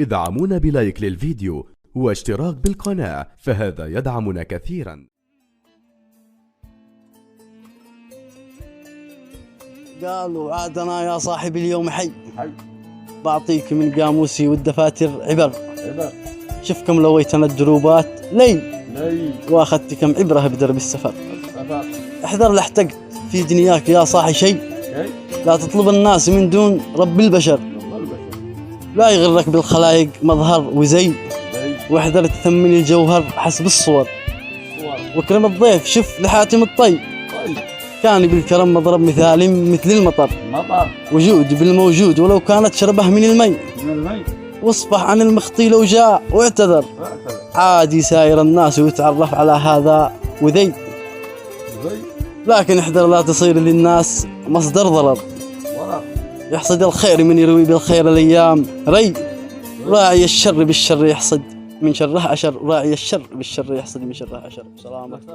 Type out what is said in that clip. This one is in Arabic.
ادعمونا بلايك للفيديو واشتراك بالقناة، فهذا يدعمنا كثيرا. قالوا عادنا يا صاحب اليوم حي بعطيك من قاموسي والدفاتر عبر شوف كم لويت انا الدروبات لي واخذت كم عبره بدرب السفر. احذر لاحتقت في دنياك يا صاحي شيء، لا تطلب الناس من دون رب البشر، لا يغرك بالخلايق مظهر وزي، واحذر تثمن الجوهر حسب الصور، واكرم الضيف شوف لحاتم الطيب، كان بالكرم مضرب مثال مثل المطر، وجود بالموجود ولو كانت شربه من المي، واصفح عن المخطي لو جاء واعتذر، عادي ساير الناس ويتعرف على هذا وذي، لكن احذر لا تصير للناس مصدر ضرر، يحصد الخير من يروي بالخير الايام ري، راعي الشر بالشر يحصد من شره أشر، راعي الشر بالشر يحصد من شره أشر. سلامتكم.